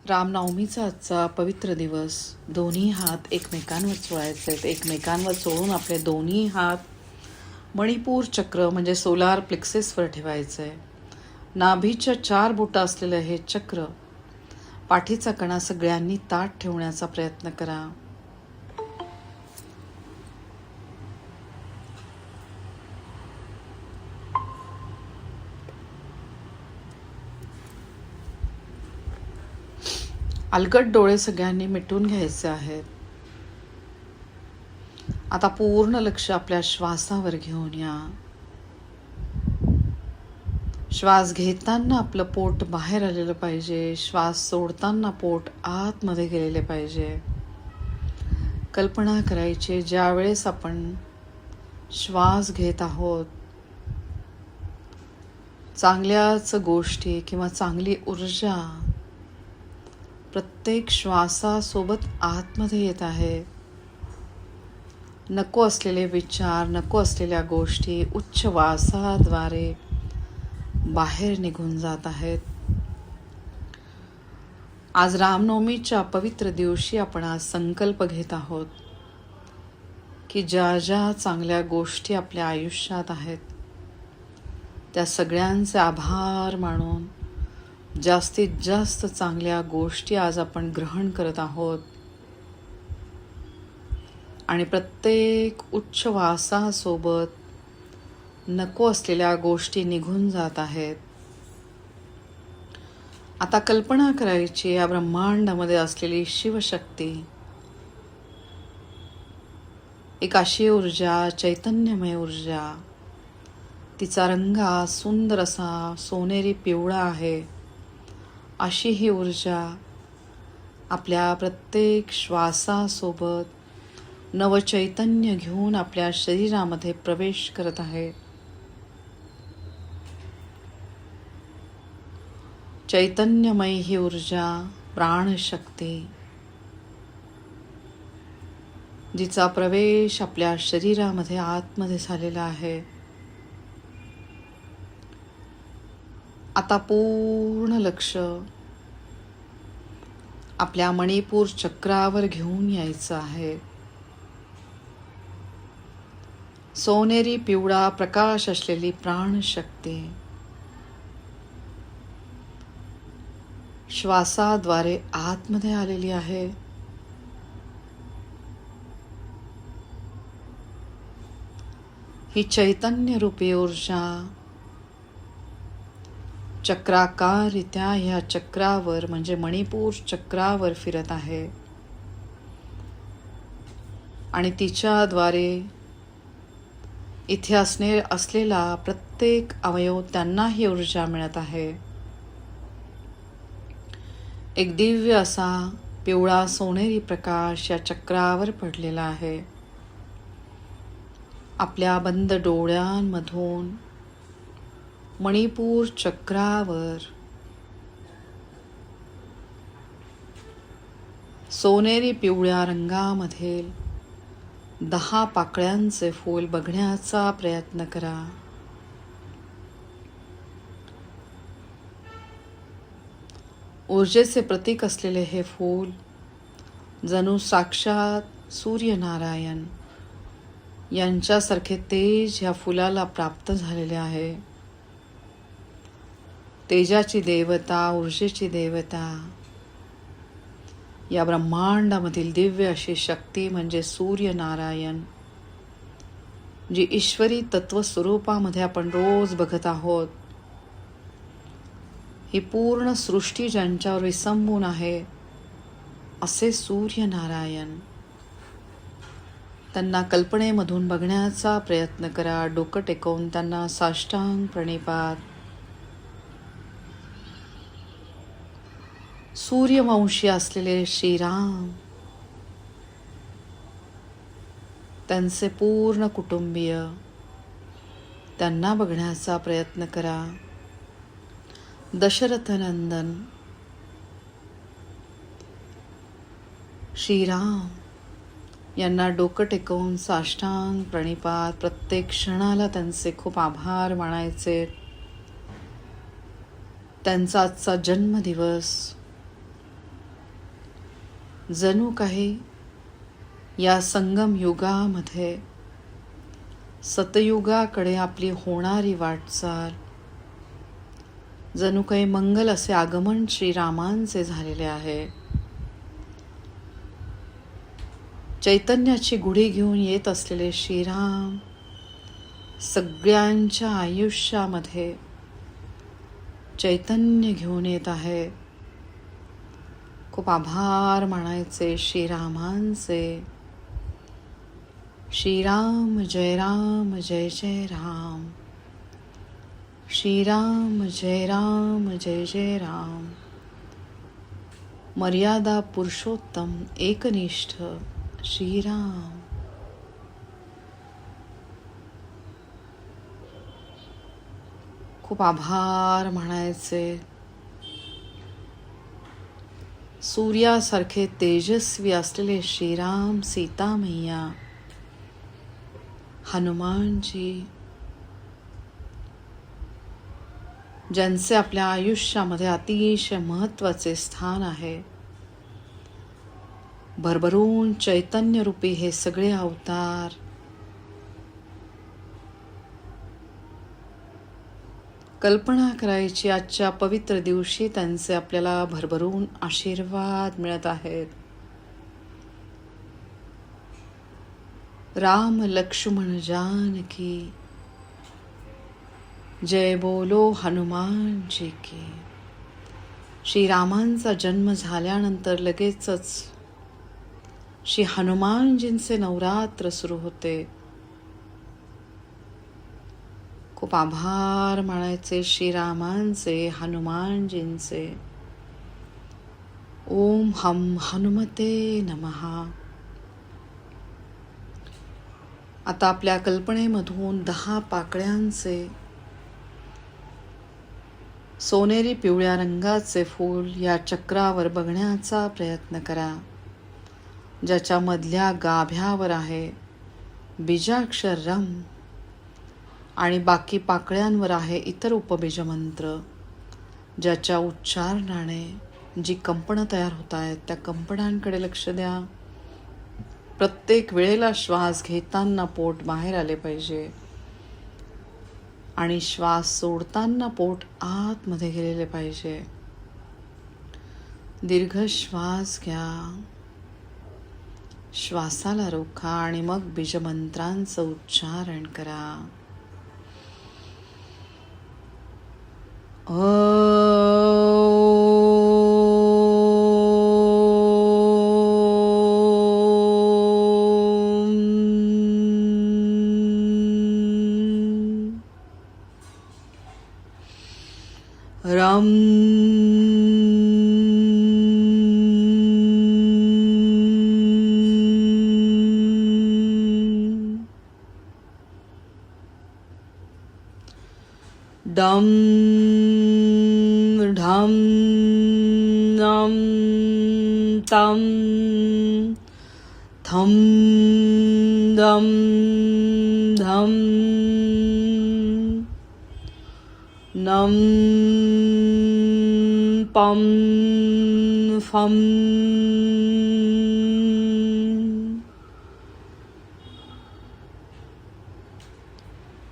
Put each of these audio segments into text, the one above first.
रामनवमीचा आजचा पवित्र दिवस. दोन्ही हात एकमेकांवर चोळायचे आहेत. एकमेकांवर चोळून आपले दोन्ही हात मणिपूर चक्र म्हणजे सोलार प्लेक्सेसवर ठेवायचं आहे. नाभीच्या 4 बोटं असलेलं हे चक्र, पाठीचा कणा सगळ्यांनी ताठ ठेवण्याचा प्रयत्न करा. अलगट डोळे सगळ्यांनी मिटून घ्यायचे आहेत. आता पूर्ण लक्ष आपल्या श्वासावर घेऊन या. श्वास घेताना आपलं पोट बाहेर आलेलं पाहिजे. श्वास सोडताना पोट आतमध्ये गेलेले पाहिजे. कल्पना करायची, ज्या वेळेस आपण श्वास घेत आहोत, चांगल्याच गोष्टी किंवा चांगली ऊर्जा प्रत्येक श्वासासोबत आतमध्ये येत आहे. नको असलेले विचार, नको असलेल्या गोष्टी उच्छ्वासाद्वारे बाहेर निघून जात आहेत. आज रामनवमीच्या पवित्र दिवशी आपण आज संकल्प घेत आहोत की ज्या ज्या चांगल्या गोष्टी आपल्या आयुष्यात आहेत, त्या सगळ्यांचे आभार मानून जास्तीत जास्त चांगल्या गोष्टी आज आपण ग्रहण करत आहोत. आणि प्रत्येक उच्छ्वासासोबत नको असलेल्या गोष्टी निघून जात आहेत. आता कल्पना करायची, या ब्रह्मांडामध्ये असलेली शिवशक्ती, एक अशी ऊर्जा, चैतन्यमय ऊर्जा, तिचा रंग सुंदर असा सोनेरी पिवळा आहे. अशी ही ऊर्जा आपल्या प्रत्येक श्वासासोबत नवचैतन्य घेऊन आपल्या शरीरामध्ये प्रवेश करत आहे. चैतन्यमय ही ऊर्जा, प्राणशक्ती, जिचा प्रवेश आपल्या शरीरामध्ये आतमध्ये झालेला आहे. आता पूर्ण लक्ष आपल्या मणिपूर चक्रावर घेऊन यायचं आहे. सोनेरी पिवळा प्रकाश असलेली प्राणशक्ती श्वासाद्वारे आतमध्ये आलेली आहे. ही चैतन्य रूपी ऊर्जा चक्राकाररित्या ह्या चक्रावर म्हणजे मणिपूर चक्रावर फिरत आहे. आणि तिच्याद्वारे इथे असलेला प्रत्येक अवयव त्यांना ही ऊर्जा मिळत आहे. एक दिव्य असा पिवळा सोनेरी प्रकाश या चक्रावर पडलेला आहे. आपल्या बंद डोळ्यांमधून मणिपूर चक्रावर सोनेरी पिवळ्या रंगामधील 10 पाकळ्यांचे फूल बघण्याचा प्रयत्न करा. ऊर्जेचे प्रतीक असलेले हे फूल जणू साक्षात सूर्यनारायण यांच्यासारखे तेज ह्या फुलाला प्राप्त झालेले आहे. तेजाची देवता, ऊर्जेची देवता, या ब्रह्मांडामधील दिव्य अशी शक्ती म्हणजे सूर्यनारायण, जी ईश्वरी तत्वस्वरूपामध्ये आपण रोज बघत आहोत. ही पूर्ण सृष्टी ज्यांच्यावर विसंबून आहे असे सूर्यनारायण, त्यांना कल्पनेमधून बघण्याचा प्रयत्न करा. डोकं टेकवून त्यांना साष्टांग प्रणिपात. सूर्यवंशी असलेले श्रीराम, त्यांचे पूर्ण कुटुंबीय, त्यांना बघण्याचा प्रयत्न करा. दशरथनंदन श्रीराम यांना डोकं टेकवून साष्टांग प्रणिपात. प्रत्येक क्षणाला त्यांचे खूप आभार मानायचे. त्यांचा आजचा जन्मदिवस जणू काही या संगम युगामध्ये सतयुगाकडे आपली होणारी वाटचाल, जणू काही मंगल असे आगमन श्रीरामांचे झालेले आहे. चैतन्याची गुढी घेऊन येत असलेले श्रीराम सगळ्यांच्या आयुष्यामध्ये चैतन्य घेऊन येत आहे. खूप आभार मानायचे श्रीरामांचे. श्रीराम जय राम जय जय राम. श्रीराम जय राम जय जय राम. मर्यादा पुरुषोत्तम एकनिष्ठ श्रीराम. खूप आभार म्हणायचे. सूर्यासारखे तेजस्वी असलेले श्रीराम, सीता मैया, हनुमानजी, ज्यांचे आपल्या आयुष्यामध्ये अतिशय महत्त्वाचे स्थान आहे. भरभरून चैतन्य रूपी हे सगळे अवतार कल्पना करायची आजच्या पवित्र दिवशी त्यांचे आपल्याला भरभरून आशीर्वाद मिळत आहेत. राम लक्ष्मण जानकी जय बोलो हनुमान जी की. श्रीरामांचा जन्म झाल्यानंतर लगेचच श्री हनुमानजींचे नवरात्र सुरू होते. खूप आभार मानायचे श्रीरामांचे, हनुमानजींचे. ओम हम हनुमते नमः. आता आपल्या कल्पनेमधून 10 पाकळ्यांचे सोनेरी पिवळ्या रंगाचे फूल या चक्रावर बघण्याचा प्रयत्न करा, ज्याच्या मधल्या गाभ्यावर आहे बीजाक्षर रम आणि बाकी पाकळ्यांवर आहे इतर उपबीज मंत्र, ज्याच्या उच्चारणाने जी कंपनं तयार होत आहेत त्या कंपनांकडे लक्ष द्या. प्रत्येक वेळेला श्वास घेताना पोट बाहेर आले पाहिजे आणि श्वास सोडताना पोट आतमध्ये गेलेले पाहिजे. दीर्घ श्वास घ्या, श्वासाला रोखा आणि मग बीजमंत्रांचं उच्चारण करा. रम डम ढम नम तम थम दम धम नम पम फम.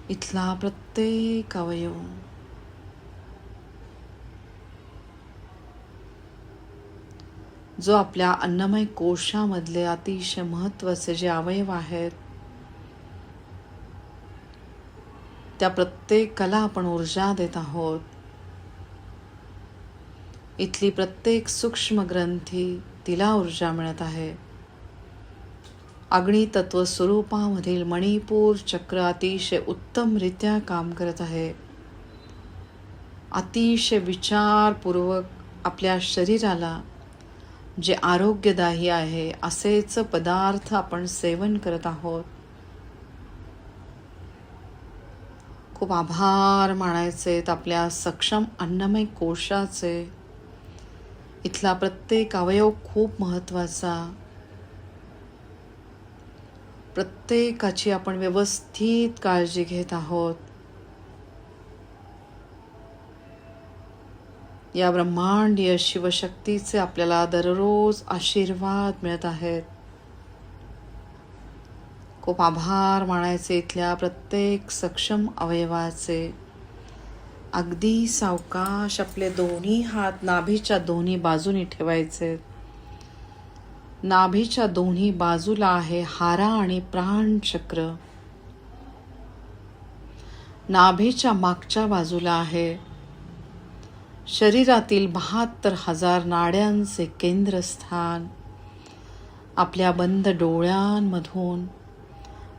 इथला प्रत्येक अवयव जो आपल्या अन्नमय कोशामधले अतिशय महत्त्वाचे जे अवयव आहेत त्या प्रत्येकाला आपण ऊर्जा देत आहोत. इथली प्रत्येक सूक्ष्म ग्रंथी तिला ऊर्जा मिळत आहे. अग्नितत्व स्वरूपामधील मणिपूर चक्र अतिशय उत्तमरित्या काम करत आहे. अतिशय विचारपूर्वक आपल्या शरीराला जे आरोग्यदायी आहे असेच पदार्थ आपण सेवन करत आहोत. खूप आभार मानायचे आपल्या सक्षम अन्नमय कोशाचे. इथला प्रत्येक अवयव खूप महत्त्वाचा. प्रत्येकाची आपण व्यवस्थित काळजी घेत आहोत. या ब्रह्मांडीय शिवशक्तीचे आपल्याला दररोज आशीर्वाद मिळत आहेत. खूप आभार मानायचे इथल्या प्रत्येक सक्षम अवयवाचे. अगदी सावकाश आपले दोन्ही हात नाभीच्या दोन्ही बाजूनी ठेवायचे. नाभीच्या दोन्ही बाजूला आहे हारा आणि प्राण चक्र. नाभीच्या मागच्या बाजूला आहे शरीरातील 72,000 नाड्यांचे केंद्रस्थान. आपल्या बंद डोळ्यांमधून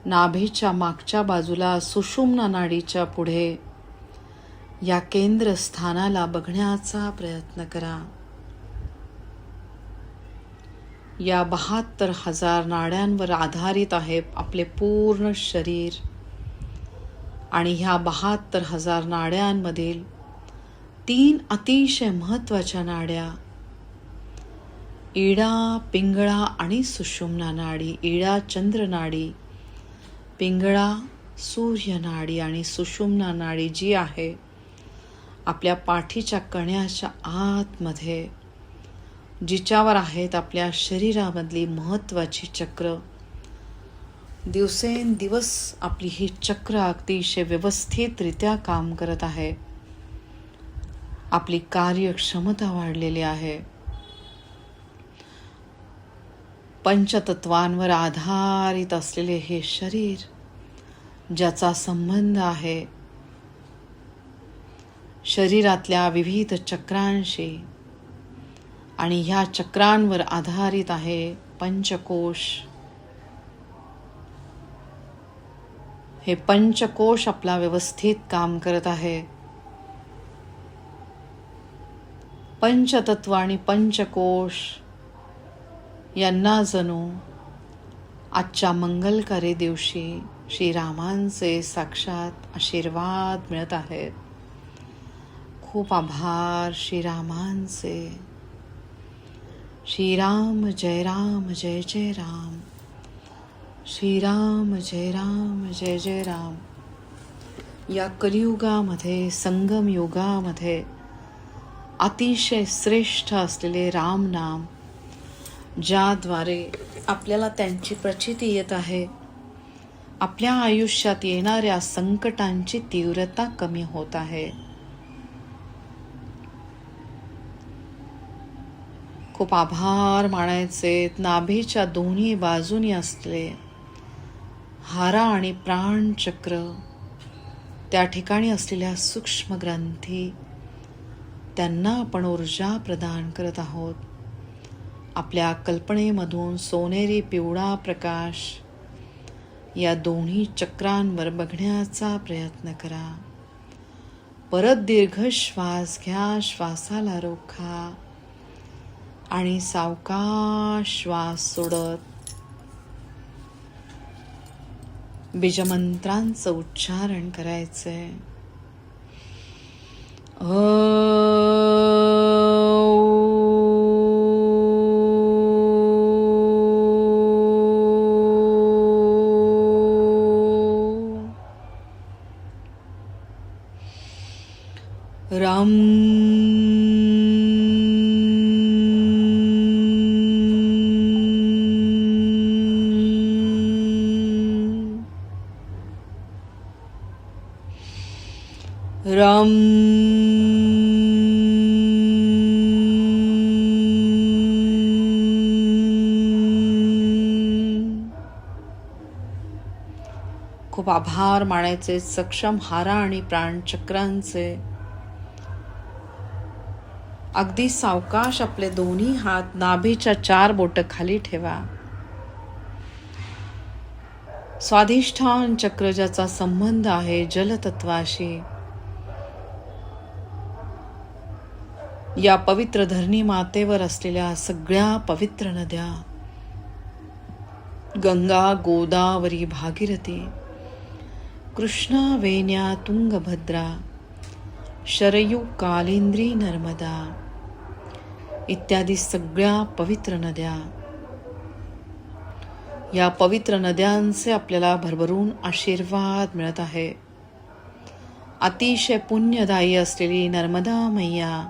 नाभीच्या मागच्या बाजूला सुषुम्ना नाडीच्या पुढे या केंद्रस्थानाला बघण्याचा प्रयत्न करा. या 72,000 नाड्यांवर आधारित आहे आपले पूर्ण शरीर. आणि ह्या 72,000 नाड्यांमधील 3 अतिशय महत्त्वाच्या नाड्या, इडा, पिंगळा आणि सुषुम्ना नाडी. इडा चंद्र नाडी, पिंगळा सूर्य नाडी आणि सुषुम्ना नाडी जी आहे आपल्या पाठीच्या कण्याच्या आतमध्ये, जिच्यावर आहेत आपल्या शरीरामधली महत्त्वाची चक्र. दिवसेंदिवस आपली ही चक्र अतिशय व्यवस्थितरित्या काम करत आहे. आपली कार्यक्षमता वाढलेली आहे. पंचतत्वांवर आधारित असलेले हे शरीर, ज्याचा संबंध आहे शरीरातल्या विविध चक्रांशी, आणि ह्या चक्रांवर आधारित आहे पंचकोश. हे पंचकोश आपला व्यवस्थित काम करत आहे. पंचतत्व आणि पंचकोश यांना जणू आजच्या मंगलकारी दिवशी श्रीरामांचे साक्षात आशीर्वाद मिळत आहेत. खूप आभार श्रीरामांचे. श्रीराम जय राम जय जय राम. श्रीराम जय राम जय जय राम. या कलियुगामध्ये, संगम युगामध्ये अतिशय श्रेष्ठ असलेले राम नाम, ज्याद्वारे आपल्याला त्यांची प्रचिती येत आहे. आपल्या आयुष्यात येणाऱ्या संकटांची तीव्रता कमी होत आहे. खूप आभार मानायचे. नाभीच्या दोन्ही बाजूनी असले हारा आणि प्राण चक्र, त्या ठिकाणी असलेल्या सूक्ष्म ग्रंथी, त्यांना आपण ऊर्जा प्रदान करत आहोत. आपल्या कल्पनेमधून सोनेरी पिवळा प्रकाश या दोन्ही चक्रांवर बघण्याचा प्रयत्न करा. परत दीर्घ श्वास घ्या. श्वासाला रोखा आणि सावकाश श्वास सोडत बीजमंत्रांचं उच्चारण करायचंय. राम राम खूप आभार मानायचे सक्षम हारा आणि प्राणचक्रांचे. अगदी सावकाश आपले दोन्ही हात नाभीच्या 4 बोटं खाली ठेवा. स्वाधिष्ठान चक्र, ज्याचा संबंध आहे जलतत्वाशी, या पवित्र धरणी मातेवर असलेल्या सगळ्या पवित्र नद्या, गंगा, गोदावरी, भागीरथी, कृष्णा, वेण्या, तुंगभद्रा, शरयू, कालिंद्री, नर्मदा इत्यादी सगळ्या पवित्र नद्या, या पवित्र नद्यांचे आपल्याला भरभरून आशीर्वाद मिळत आहे. अतिशय पुण्यदायी असलेली नर्मदा मैया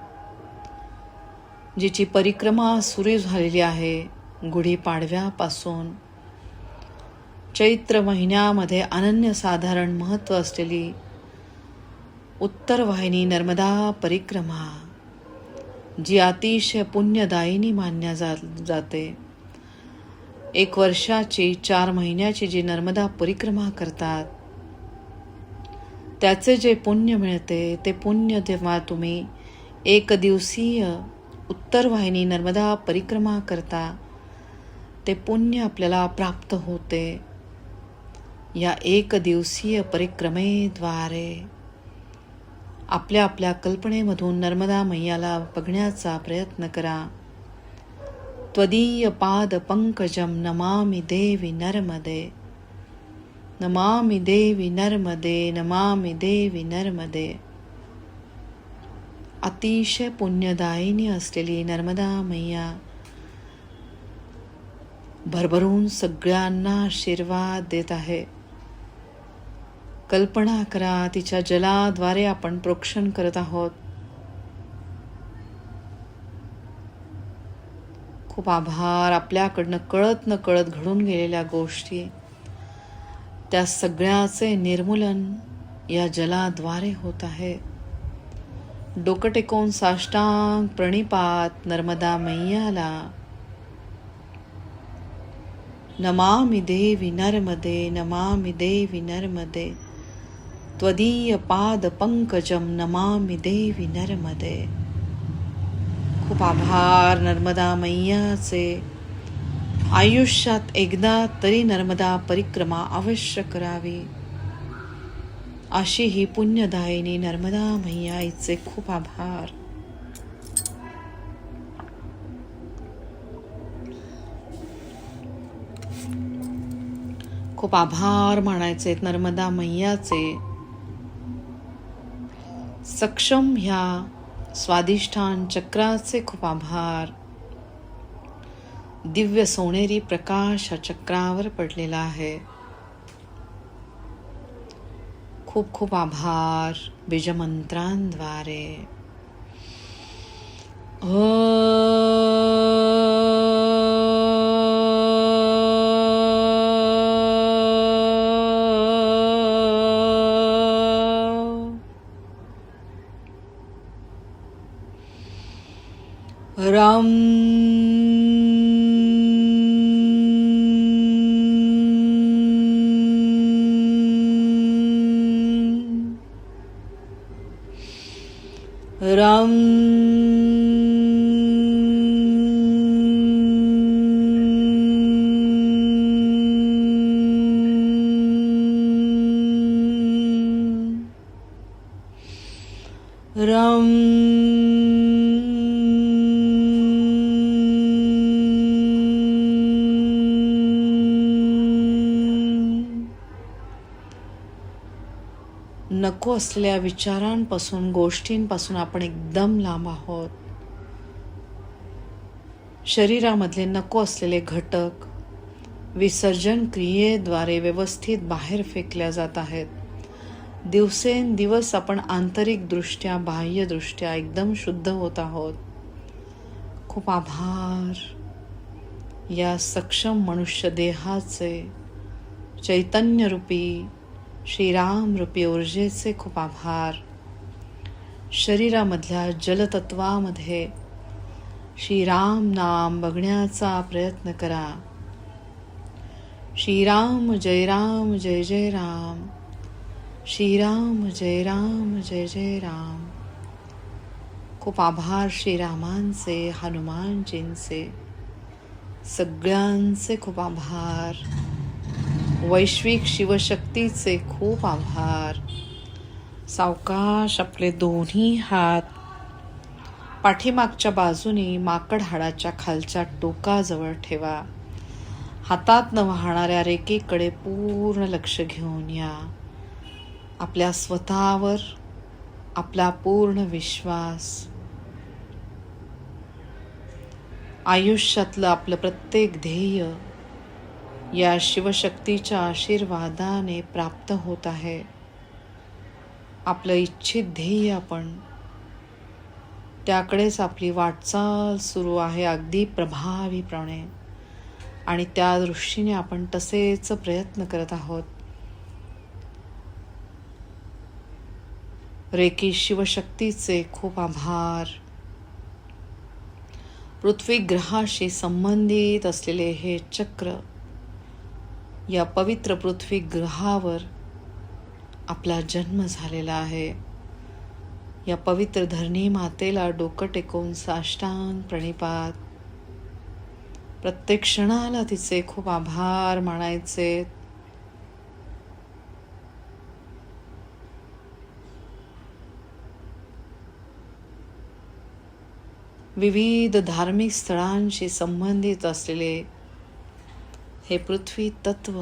जिची परिक्रमा सुरू झालेली आहे गुढीपाडव्यापासून, चैत्र महिन्यामध्ये अनन्यसाधारण महत्त्व असलेली उत्तर वाहिनी नर्मदा परिक्रमा, जी अतिशय पुण्यदायिनी मानल्या जाते. 1 वर्षाची 4 महिन्याची जी नर्मदा परिक्रमा करतात, त्याचे जे पुण्य मिळते ते पुण्य तेव्हा तुम्ही 1 दिवसीय उत्तर वाहिनी नर्मदा परिक्रमा करता, ते पुण्य आपल्याला प्राप्त होते. या 1 दिवसीय परिक्रमेद्वारे आपल्या आपल्या कल्पनेमधून नर्मदा मैयाला बघण्याचा प्रयत्न करा. त्वदीय पाद पंकजम नमामि देवी नर्मदे, नमामि देवी नर्मदे, नमामि देवी नर्मदे. अतिशय पुण्यदायिनी असलेली नर्मदा मैया भरभरून सगळ्यांना आशीर्वाद देत आहे. कल्पना करा, तिच्या जलाद्वारे आपण प्रोक्षण करत आहोत. खूप आभार. आपल्याकडनं कळत न कळत घडून गेलेल्या गोष्टी, त्या सगळ्याचे निर्मूलन या जलाद्वारे होत आहे. डोकं टेकवून साष्टांग प्रणिपात नर्मदा मैयाला. नमामि देवी नर्मदे, नमामि देवी नर्मदे, त्वदीय पाद पंकजम नमामि देवी नर्मदे. खूप आभार नर्मदा मैयाचे. आयुष्यात एकदा तरी नर्मदा परिक्रमा अवश्य करावी, अशी ही पुण्यदायिनी नर्मदा मैयाचे खूप आभार. खूप आभार मानायचे नर्मदा मैयाचे. सक्षम ह्या स्वादिष्ठान चक्राचे खूप आभार. दिव्य सोनेरी प्रकाश हा चक्रावर पडलेला आहे. खूप खूप आभार. बीजमंत्रांद्वारे राम राम राम नको असलेल्या विचारांपासून, गोष्टींपासून आपण एकदम लांब आहोत. शरीरामधले नको असलेले घटक विसर्जन क्रियेद्वारे व्यवस्थित बाहेर फेकल्या जात आहेत. दिवसेंदिवस आपण आंतरिकदृष्ट्या, बाह्यदृष्ट्या एकदम शुद्ध होत आहोत. खूप आभार. या सक्षम मनुष्य देहाचे चैतन्यरूपी श्रीराम रूपी ऊर्जेचे खूप आभार. शरीरामधल्या जलतत्वामध्ये श्रीराम नाम बघण्याचा प्रयत्न करा. श्रीराम जय राम जय जय राम, श्रीराम जय राम जय जय राम. खूप आभार श्रीरामांचे, हनुमानजींचे, सगळ्यांचे खूप आभार. वैश्विक शिवशक्तीचे खूप आभार. सावकाश आपले दोन्ही हात पाठीमागच्या बाजूने माकड हाडाच्या खालच्या टोकाजवळ ठेवा. हातात न वाहणाऱ्या रेकेकडे पूर्ण लक्ष घेऊन या. आपल्या स्वतःवर आपला पूर्ण विश्वास, आयुष्यातलं आपलं प्रत्येक ध्येय या शिवशक्तीच्या आशीर्वादाने प्राप्त होत आहे. आपलं इच्छित ध्येय आपण त्याकडेच आपली वाटचाल सुरू आहे अगदी प्रभावीपणे, आणि त्या दृष्टीने आपण तसेच प्रयत्न करत आहोत. रेकी शिवशक्तीचे खूप आभार. पृथ्वी ग्रहाशी संबंधित असलेले हे चक्र, या पवित्र पृथ्वी ग्रहावर आपला जन्म झालेला आहे. या पवित्र धरणी मातेला डोकं टेकवून साष्टांग प्रणिपात. प्रत्येक क्षणाला तिचे खूप आभार मानायचे. विविध धार्मिक स्थळांशी संबंधित असलेले हे पृथ्वी तत्व,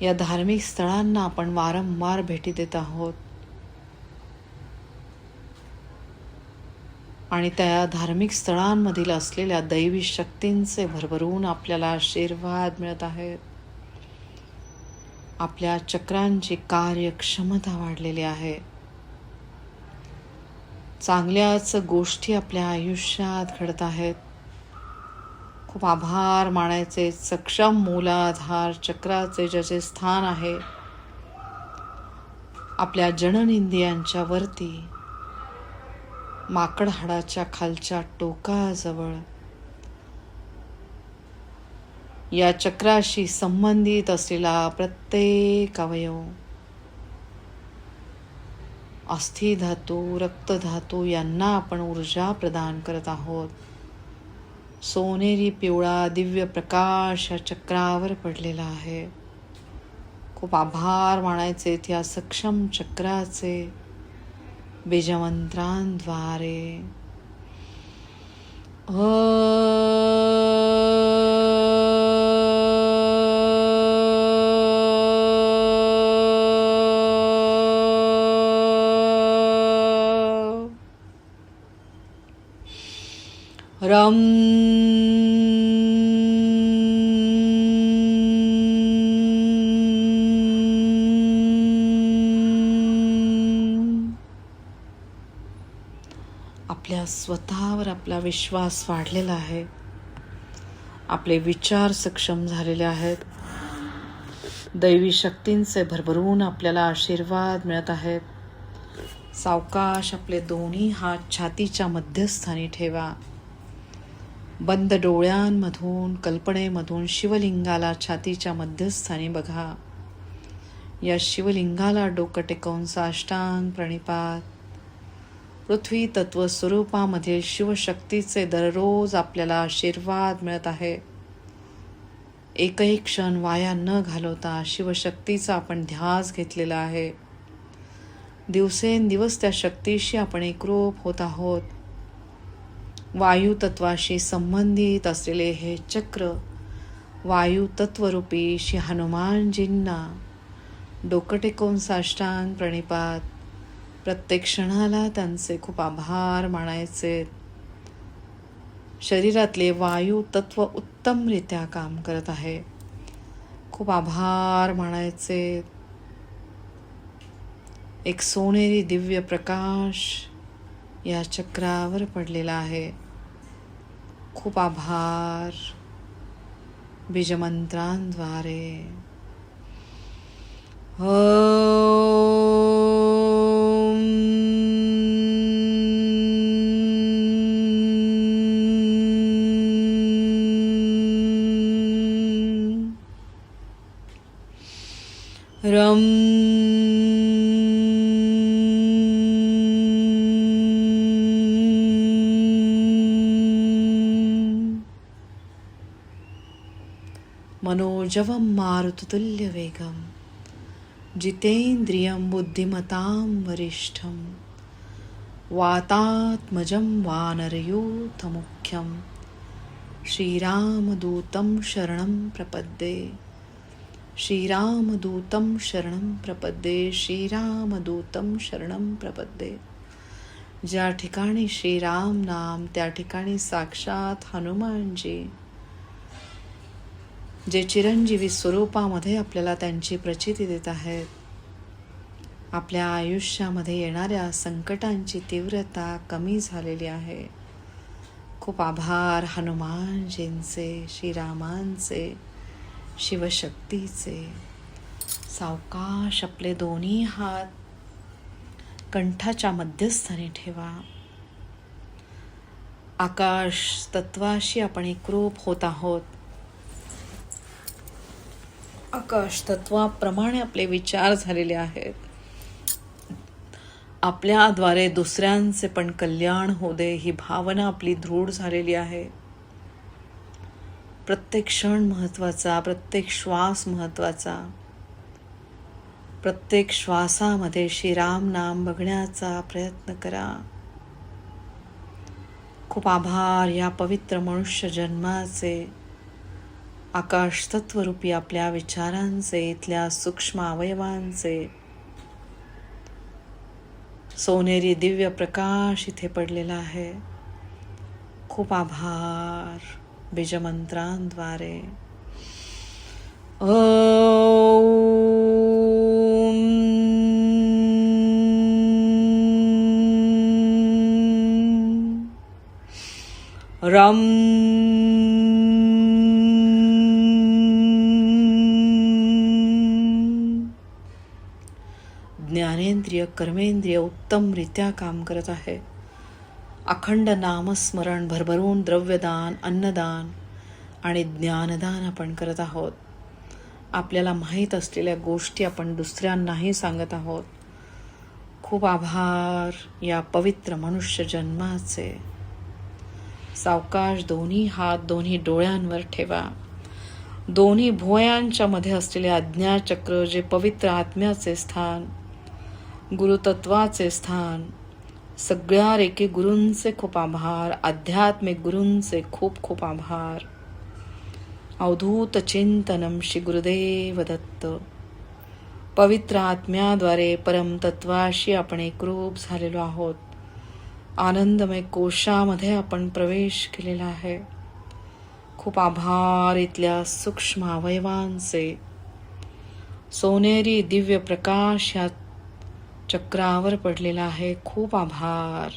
या धार्मिक स्थळांना आपण वारंवार भेटी देत आहोत, आणि त्या धार्मिक स्थळांमधील असलेल्या दैवी शक्तींचे भरभरून आपल्याला आशीर्वाद मिळत आहेत. आपल्या चक्रांची कार्यक्षमता वाढलेली आहे. चांगल्याच गोष्टी आपल्या आयुष्यात घडत आहेत. खूप आभार मानायचे. सक्षम मूलाधार चक्राचे ज्याचे स्थान आहे आपल्या जननेंद्रियांच्या वरती, माकड हाडाच्या खालच्या टोकाजवळ, या चक्राशी संबंधित असलेला प्रत्येक अवयव, अस्थि धातू, रक्तधातू यांना आपण ऊर्जा प्रदान करत आहोत. सोनेरी पिवळा दिव्य प्रकाश या चक्रावर पडलेला आहे. खूप आभार मानायचे त्या सक्षम चक्राचे बीजमंत्रांद्वारे. रम आपल्या स्वतःवर आपला विश्वास वाढलेला आहे. आपले विचार सक्षम झालेले आहेत. दैवी शक्तींचे भरभरून आपल्याला आशीर्वाद मिळत आहेत. सावकाश आपले दोन्ही हात छातीच्या मध्यस्थानी ठेवा. बंद डोळ्यांमधून कल्पनेमधून शिवलिंगाला छातीच्या मध्यस्थानी बघा. या शिवलिंगाला डोकं टेकवून साष्टांग प्रणिपात. पृथ्वी तत्व स्वरूपामध्ये शिवशक्तीचे दररोज आपल्याला आशीर्वाद मिळत आहे. एकही क्षण वाया न घालवता शिवशक्तीचा आपण ध्यास घेतलेला आहे. दिवसेंदिवस त्या शक्तीशी आपण एकरूप होत आहोत. वायू तत्वाशी संबंधित असलेले हे चक्र वायू तत्वरूपी श्री हनुमानजींना डोकं टेकवून साष्टांग प्रणिपात. प्रत्येक क्षणाला त्यांचे खूप आभार मानायचे. शरीरातले वायू तत्व उत्तमरित्या काम करत आहे. खूप आभार मानायचे. एक सोनेरी दिव्य प्रकाश या चक्रावर पडलेला आहे. खूप आभार. बीजमंत्रांद्वारे. रम मनोजवं मारुततुल्यवेगं जितेन्द्रियं बुद्धिमतां वरिष्ठं वातात्मजं वानरयूथमुख्यं श्रीरामदूतं शरणं प्रपद्ये. श्रीरामदूतं शरणं प्रपद्ये. श्रीरामदूतं शरणं प्रपद्ये. ज्या ठिकाणी श्रीराम नाम त्या ठिकाणी साक्षात हनुमानजी, जे चिरंजीवी स्वरूपामध्ये आपल्याला त्यांची प्रचिती देत आहेत. आपल्या आयुष्यामध्ये येणाऱ्या संकटांची तीव्रता कमी झालेली आहे. खूप आभार हनुमानजींचे, श्रीरामांचे, शिवशक्तीचे. सावकाश आपले दोन्ही हात कंठाच्या मध्यस्थानी ठेवा. आकाश तत्वाशी आपण एकरूप होत आहोत. आकाश तत्वाप्रमाणे आपले विचार झालेले आहेत. आपल्याद्वारे दुसऱ्यांचे पण कल्याण होऊ दे ही भावना आपली दृढ झालेली आहे. प्रत्येक क्षण महत्त्वाचा, प्रत्येक श्वास महत्त्वाचा. प्रत्येक श्वासामध्ये श्रीराम नाम बघण्याचा प्रयत्न करा. खूप आभार या पवित्र मनुष्य जन्माचे, आकाश तत्वरूपी आपल्या विचारांचे, इथल्या सूक्ष्म अवयवांचे. सोनेरी दिव्य प्रकाश इथे पडलेला आहे. खूप आभार. बीजमंत्रांद्वारे रम ज्ञानेंद्रिय कर्मेंद्रिय उत्तमरित्या काम करत आहे. अखंड नामस्मरण, भरभरून द्रव्यदान, अन्नदान आणि ज्ञानदान आपण करत आहोत. आपल्याला माहीत असलेल्या गोष्टी आपण दुसऱ्यांनाही सांगत आहोत. खूप आभार या पवित्र मनुष्य जन्माचे. सावकाश दोन्ही हात दोन्ही डोळ्यांवर ठेवा. दोन्ही भुवयांच्या मध्ये असलेले आज्ञाचक्र, जे पवित्र आत्म्याचे स्थान, गुरुतत्वाचे स्थान, सगळ्या रेकी गुरूंचे खूप आभार. आध्यात्मिक गुरूंचे खूप खूप आभार. अवधूत चिंतनम श्री गुरुदेव दत्त. पवित्र आत्म्याद्वारे परमतत्वाशी आपण एकरूप झालेलो आहोत. आनंदमय कोशामध्ये आपण प्रवेश केलेला आहे. खूप आभार इथल्या सूक्ष्म अवयवांचे. सोनेरी दिव्य प्रकाश या चक्रावर पडलेला आहे. खूप आभार.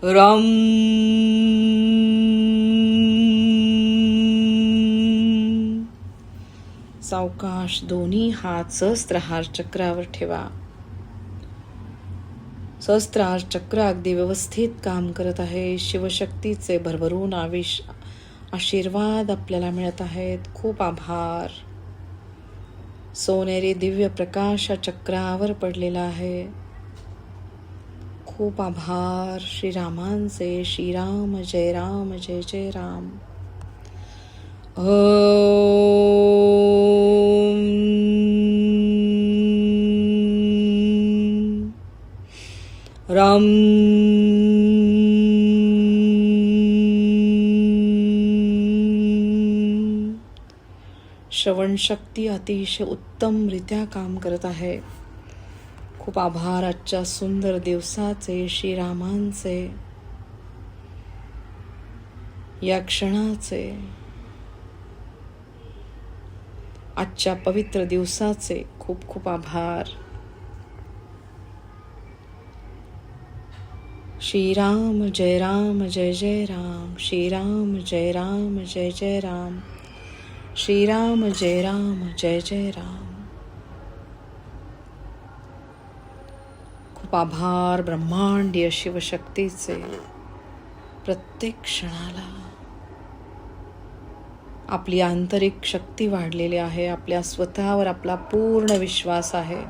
रम सावकाश दोन्ही हात सहस्त्रहार चक्रावर ठेवा. सहस्त्रहार चक्र अगदी व्यवस्थित काम करत आहे. शिवशक्तीचे भरभरून आशीर्वाद आपल्याला मिळत आहेत. खूप आभार. सोनेरी दिव्य प्रकाश या चक्रावर पडलेला आहे. खूप आभार. श्रीरामांचे. श्रीराम जय राम जय जय राम. राम श्रवण शक्ती अतिशय उत्तमरित्या काम करत आहे. खूप आभार आजच्या सुंदर दिवसाचे, श्रीरामांचे, या क्षणाचे, आजच्या पवित्र दिवसाचे खूप खूप आभार. श्रीराम जय राम जय जय राम. श्रीराम जय राम जय जय राम. श्रीराम जय राम जय जय राम. खूप आभार ब्रह्मांडीय शिवशक्तीचे. प्रत्येक क्षणाला आपली आंतरिक शक्ती वाढलेली आहे. आपल्या स्वतःवर आपला पूर्ण विश्वास आहे.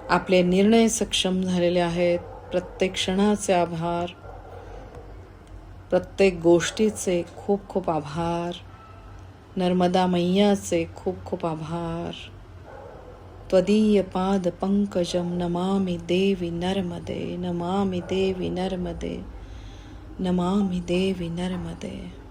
आपले निर्णय सक्षम झालेले आहेत. प्रत्येक क्षणाचे आभार. प्रत्येक गोष्टीचे खूप खूप आभार. नर्मदा मैयाचे खूप खूप आभार. त्वदीय पाद पंकजम नमामि देवी नर्मदे. नमामि देवी नर्मदे. नमामि देवी नर्मदे.